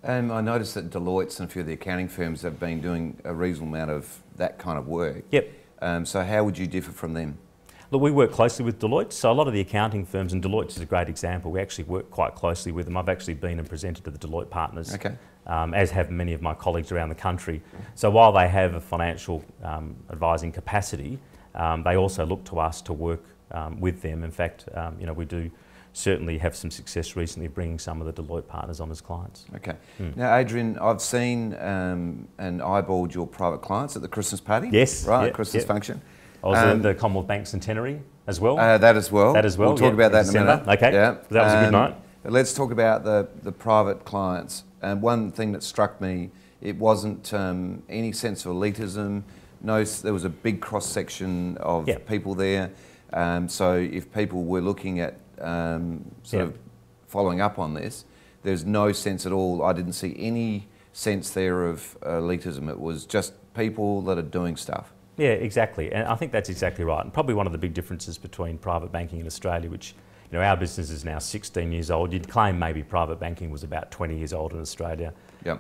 I noticed that Deloitte's and a few of the accounting firms have been doing a reasonable amount of that kind of work. Yep. So how would you differ from them? Look, we work closely with Deloitte, so a lot of the accounting firms, and Deloitte's is a great example, we actually work quite closely with them. I've actually been and presented to the Deloitte partners, Okay. As have many of my colleagues around the country. So while they have a financial advising capacity, they also look to us to work with them. In fact, you know, we do certainly have some success recently bringing some of the Deloitte partners on as clients. Okay. Now, Adrian, I've seen and eyeballed your private clients at the Christmas party. Yes. Right, yep, Christmas yep. function. I was at the Commonwealth Bank Centenary as well. That as well. That as well. We'll talk about that in a minute. Okay. Yeah. That was a good night. But let's talk about the private clients. One thing that struck me, it wasn't any sense of elitism. No, there was a big cross section of people there. So if people were looking at sort of following up on this, there's no sense at all. I didn't see any sense there of elitism. It was just people that are doing stuff. Yeah, exactly. And I think that's exactly right. And probably one of the big differences between private banking in Australia, which, you know, our business is now 16 years old. You'd claim maybe private banking was about 20 years old in Australia,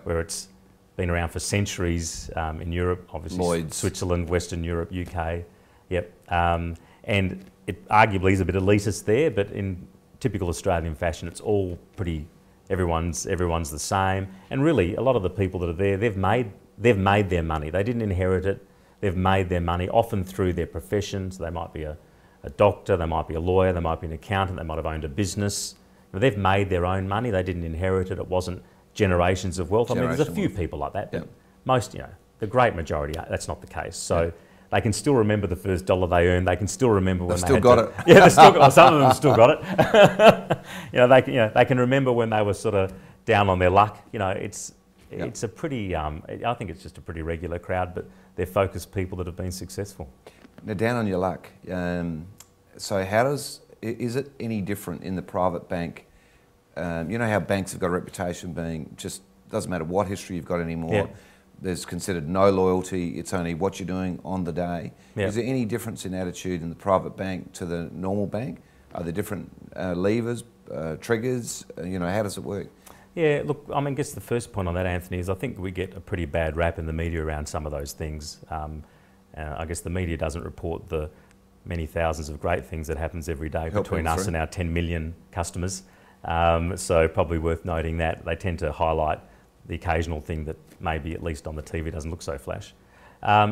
where it's been around for centuries in Europe, obviously Lloyd's. Switzerland, Western Europe, UK. Yep. And it arguably is a bit elitist there, but in typical Australian fashion, it's all pretty, everyone's the same. And really, a lot of the people that are there, they've made their money. They didn't inherit it. They've made their money often through their professions. They might be a doctor, they might be a lawyer, they might be an accountant, they might have owned a business. But they've made their own money. They didn't inherit it. It wasn't generations of wealth. I mean, there's a few people like that, but most, you know, the great majority, that's not the case. So they can still remember the first dollar they earned. They can still remember when they still got it. Yeah, they still got, some of them still got it. They can remember when they were sort of down on their luck. You know, it's a pretty. I think it's just a pretty regular crowd, but they're focused people that have been successful. Now, down on your luck. So is it any different in the private bank? You know how banks have got a reputation being just, doesn't matter what history you've got anymore. Yeah. There's considered no loyalty. It's only what you're doing on the day. Yeah. Is there any difference in attitude in the private bank to the normal bank? Are there different levers, triggers? You know, how does it work? Yeah, look, I mean, I guess the first point on that, Anthony, is I think we get a pretty bad rap in the media around some of those things. I guess the media doesn't report the many thousands of great things that happens every day between us and our 10 million customers. So probably worth noting that. They tend to highlight the occasional thing that maybe at least on the TV doesn't look so flash.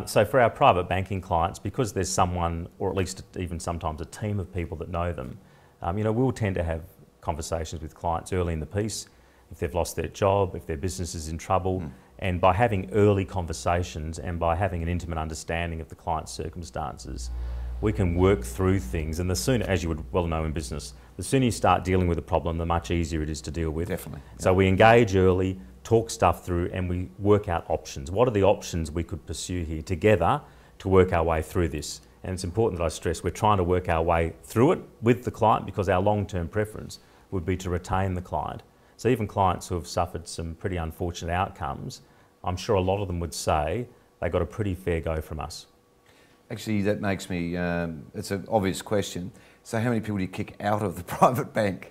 So for our private banking clients, because there's someone, or at least even sometimes a team of people that know them, you know, we'll tend to have conversations with clients early in the piece, if they've lost their job, if their business is in trouble, and by having early conversations and by having an intimate understanding of the client's circumstances, we can work through things. And the sooner, as you would well know in business, the sooner you start dealing with a problem, the much easier it is to deal with. Definitely. So we engage early, talk stuff through, and we work out options. What are the options we could pursue here together to work our way through this? And it's important that I stress we're trying to work our way through it with the client, because our long-term preference would be to retain the client. So even clients who have suffered some pretty unfortunate outcomes, I'm sure a lot of them would say they got a pretty fair go from us. Actually, that makes me, it's an obvious question. So how many people do you kick out of the private bank?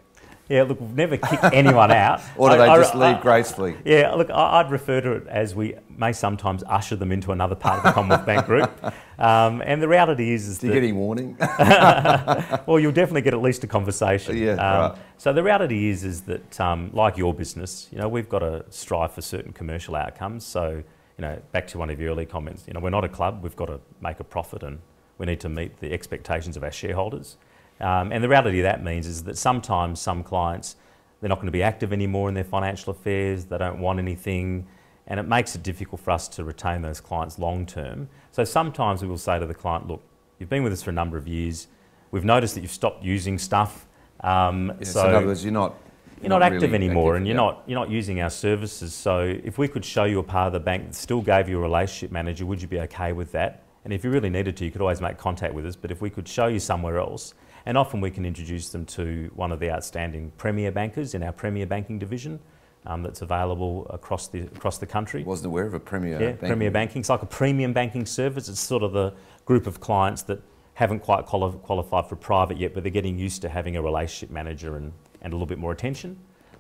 Yeah, look, we've never kicked anyone out. Or do they just leave gracefully? Yeah, look, I'd refer to it as we may sometimes usher them into another part of the Commonwealth Bank Group. And the reality is do you get any warning? Well, you'll definitely get at least a conversation. Yeah, right. So the reality is that, like your business, you know, we've got to strive for certain commercial outcomes. So, you know, back to one of your early comments, you know, we're not a club, we've got to make a profit and we need to meet the expectations of our shareholders. And the reality of that means is that sometimes some clients, they're not going to be active anymore in their financial affairs, they don't want anything, and it makes it difficult for us to retain those clients long term. So sometimes we will say to the client, look, you've been with us for a number of years, we've noticed that you've stopped using stuff. So in other words, you're not active really anymore, active, and you're not using our services. So if we could show you a part of the bank that still gave you a relationship manager, would you be okay with that? And if you really needed to, you could always make contact with us, but if we could show you somewhere else, and often we can introduce them to one of the outstanding premier bankers in our premier banking division that's available across the country. Wasn't aware of a premier banking. Premier banking. It's like a premium banking service. It's sort of the group of clients that haven't quite qualified for private yet, but they're getting used to having a relationship manager and a little bit more attention.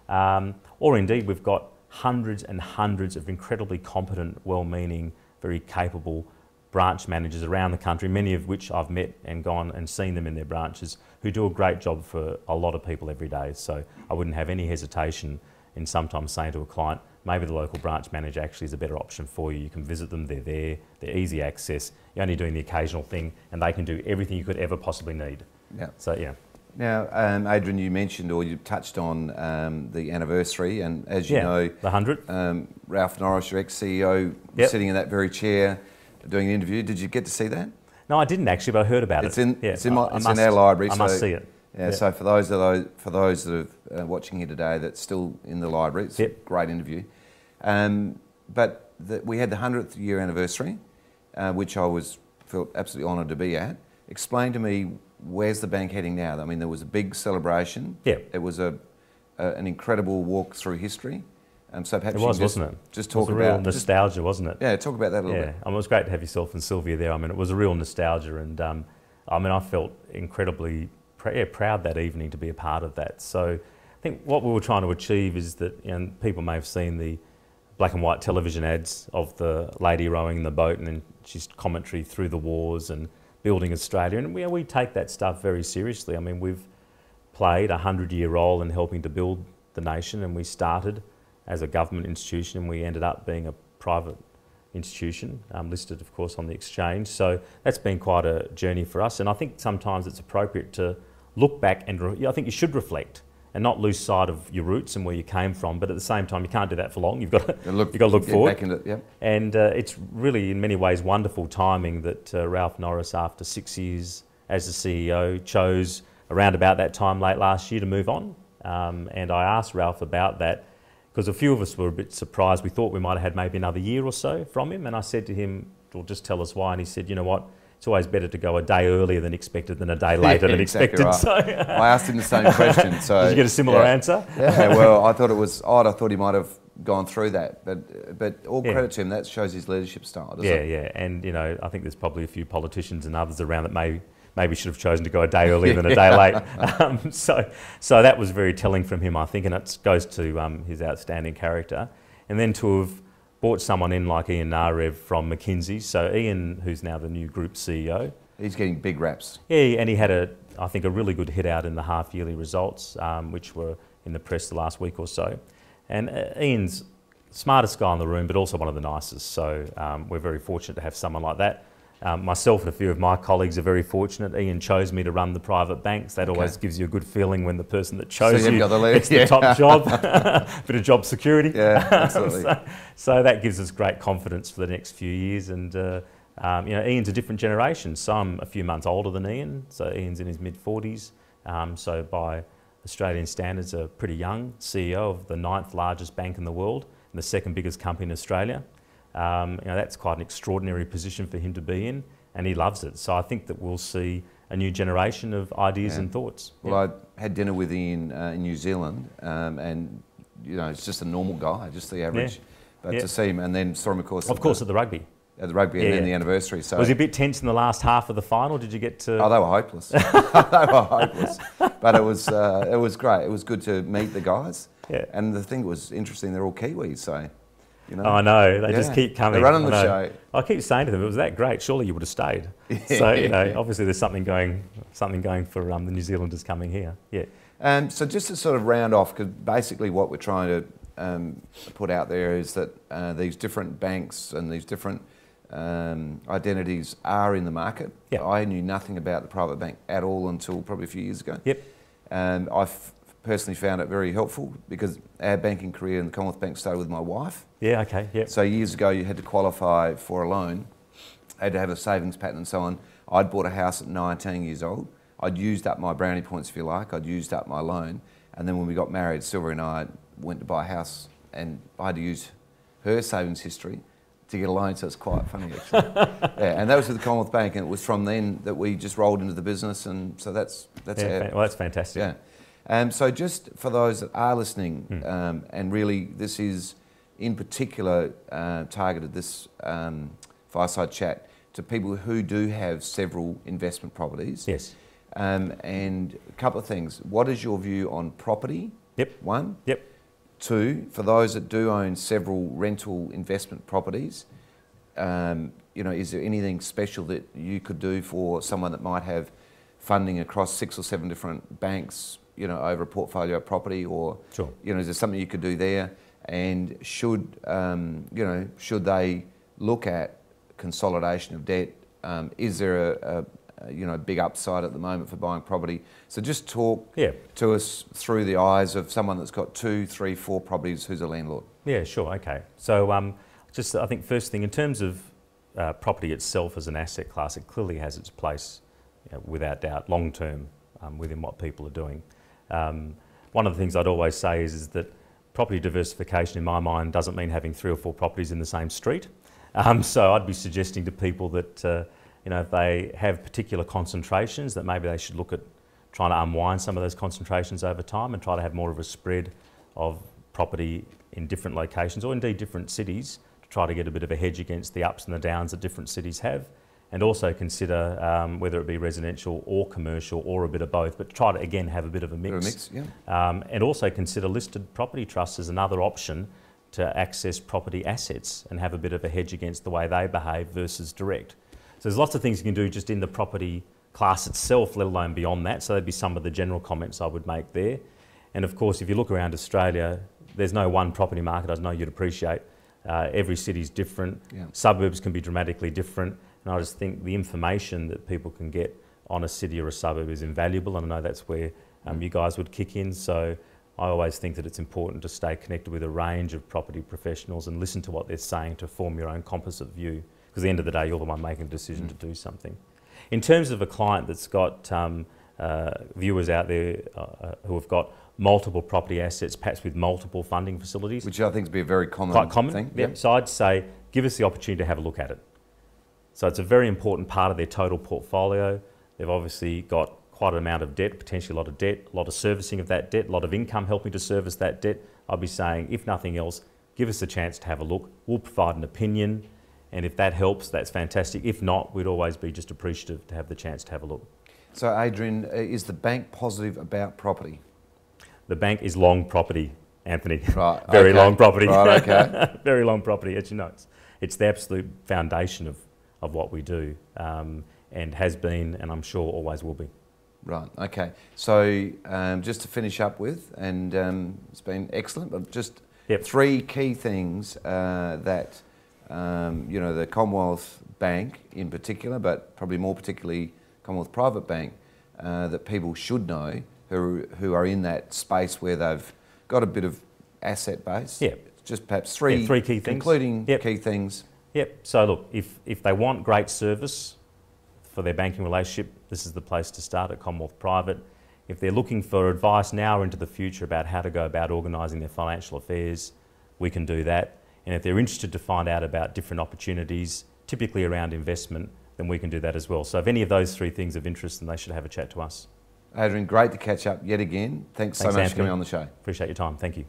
Or indeed, we've got hundreds and hundreds of incredibly competent, well-meaning, very capable branch managers around the country, many of which I've met and gone and seen them in their branches, who do a great job for a lot of people every day. So I wouldn't have any hesitation in sometimes saying to a client, maybe the local branch manager actually is a better option for you. You can visit them, they're there, they're easy access, you're only doing the occasional thing, and they can do everything you could ever possibly need. Yeah. So, yeah. Now, Adrian, you mentioned, or you touched on the anniversary, and as you know, the 100th. Ralph Norris, your ex-CEO, sitting in that very chair doing an interview. Did you get to see that? No, I didn't actually, but I heard about it. It's in our library. I must see it. Yeah, so for those that are watching here today that's still in the library, it's a great interview. But we had the 100th year anniversary, which I felt absolutely honoured to be at. Explain to me, where's the bank heading now? I mean, there was a big celebration. Yeah. It was an incredible walk through history. So perhaps wasn't it? Just talk about... It was a real nostalgia, wasn't it? Yeah, talk about that a little bit. I mean, it was great to have yourself and Sylvia there. I mean, it was a real nostalgia, and I mean, I felt incredibly proud that evening to be a part of that. So I think what we were trying to achieve is that, people may have seen the black and white television ads of the lady rowing in the boat, and then she's commentary through the wars and building Australia, and we take that stuff very seriously. I mean, we've played a 100-year role in helping to build the nation, and we started as a government institution and we ended up being a private institution, listed of course on the exchange. So that's been quite a journey for us, and I think sometimes it's appropriate to look back, and I think you should reflect and not lose sight of your roots and where you came from, but at the same time you can't do that for long. You've got to look forward. Back into it, yep. And it's really in many ways wonderful timing that Ralph Norris, after 6 years as the CEO, chose around about that time late last year to move on. And I asked Ralph about that, because a few of us were a bit surprised. We thought we might have had maybe another year or so from him, and I said to him, well, just tell us why. And he said, you know what, it's always better to go a day earlier than expected than a day later than expected. Right. So I asked him the same question. So did you get a similar answer? Yeah, well, I thought it was odd. I thought he might have gone through that, but all credit to him. That shows his leadership style, doesn't it? Yeah, and I think there's probably a few politicians and others around that maybe should have chosen to go a day earlier than a day late. So that was very telling from him, I think, and it goes to his outstanding character. And then to have brought someone in like Ian Narev from McKinsey. So Ian, who's now the new group CEO. He's getting big raps. Yeah, and he had I think a really good hit out in the half-yearly results, which were in the press the last week or so. And Ian's smartest guy in the room, but also one of the nicest. So we're very fortunate to have someone like that. Myself and a few of my colleagues are very fortunate. Ian chose me to run the private banks. That always gives you a good feeling when the person that chose you gets the top job, bit of job security. Yeah, absolutely. So that gives us great confidence for the next few years. And Ian's a different generation. So I'm a few months older than Ian. So Ian's in his mid-40s. So by Australian standards, a pretty young CEO of the 9th largest bank in the world and the 2nd biggest company in Australia. That's quite an extraordinary position for him to be in, and he loves it. So I think that we'll see a new generation of ideas and thoughts. Well, I had dinner with Ian in New Zealand, and it's just a normal guy, just the average. But to see him, and then saw him, of course, at the rugby. At the rugby, and then the anniversary. So was he a bit tense in the last half of the final? Did you get to? Oh, they were hopeless. They were hopeless. But it was great. It was good to meet the guys. Yeah. And the thing that was interesting, they're all Kiwis, so. I know, they just keep coming. They're running the show. I keep saying to them, it was that great, surely you would have stayed. So, obviously there's something going for the New Zealanders coming here. Yeah. So just to sort of round off, because basically what we're trying to put out there is that these different banks and these different identities are in the market. Yep. I knew nothing about the private bank at all until probably a few years ago. Yep. I've personally found it very helpful because our banking career in the Commonwealth Bank started with my wife. Yeah, okay, yeah. So years ago you had to qualify for a loan, had to have a savings pattern and so on. I'd bought a house at 19 years old. I'd used up my brownie points, if you like. I'd used up my loan. And then when we got married, Sylvia and I went to buy a house and I had to use her savings history to get a loan, so it's quite funny actually. And that was with the Commonwealth Bank, and it was from then that we just rolled into the business, and so that's well, that's fantastic. Yeah. So just for those that are listening, and really this is in particular targeted, this fireside chat, to people who do have several investment properties. Yes. And a couple of things. What is your view on property? Yep. One. Yep. Two, for those that do own several rental investment properties, you know, is there anything special that you could do for someone that might have funding across 6 or 7 different banks, you know, over a portfolio of property, or, Sure. you know, is there something you could do there? And should, you know, should they look at consolidation of debt? Is there a you know, big upside at the moment for buying property? So just talk to us through the eyes of someone that's got 2, 3, 4 properties who's a landlord. Yeah, sure, okay. So just I think first thing, in terms of property itself as an asset class, it clearly has its place, you know, without doubt, long term within what people are doing. One of the things I'd always say is that property diversification in my mind doesn't mean having 3 or 4 properties in the same street. So I'd be suggesting to people that you know, if they have particular concentrations, that maybe they should look at trying to unwind some of those concentrations over time and try to have more of a spread of property in different locations, or indeed different cities, to try to get a bit of a hedge against the ups and the downs that different cities have. And also consider whether it be residential or commercial or a bit of both, but try to again have a bit of a mix. And also consider listed property trusts as another option to access property assets and have a bit of a hedge against the way they behave versus direct. So there's lots of things you can do just in the property class itself, let alone beyond that. So that'd be some of the general comments I would make there. And of course, if you look around Australia, there's no one property market. I know you'd appreciate. Every city's different. Suburbs can be dramatically different. And I just think the information that people can get on a city or a suburb is invaluable. And I know that's where you guys would kick in. So I always think that it's important to stay connected with a range of property professionals and listen to what they're saying to form your own composite view. Because at the end of the day, you're the one making a decision to do something. In terms of a client that's got viewers out there who have got multiple property assets, perhaps with multiple funding facilities. Which I think would be a very common thing. Yep. So I'd say, give us the opportunity to have a look at it. So it's a very important part of their total portfolio. They've obviously got quite an amount of debt, potentially a lot of debt, a lot of servicing of that debt, a lot of income helping to service that debt. I'd be saying, if nothing else, give us a chance to have a look. We'll provide an opinion. And if that helps, that's fantastic. If not, we'd always be just appreciative to have the chance to have a look. So Adrian, is the bank positive about property? The bank is long property, Anthony. Right. Very long property. Right, okay. Very long property, as you know. It's the absolute foundation of what we do, and has been, and I'm sure always will be. Right, okay. So just to finish up with, and it's been excellent, but just 3 key things that you know, the Commonwealth Bank in particular, but probably more particularly Commonwealth Private Bank, that people should know who are in that space where they've got a bit of asset base. Yeah. Just perhaps 3 key things. Including key things. Yep. So look, if they want great service for their banking relationship, this is the place to start at Commonwealth Private. If they're looking for advice now or into the future about how to go about organising their financial affairs, we can do that. And if they're interested to find out about different opportunities, typically around investment, then we can do that as well. So if any of those 3 things of interest, then they should have a chat to us. Adrian, great to catch up yet again. Thanks so much for coming on the show. Appreciate your time. Thank you.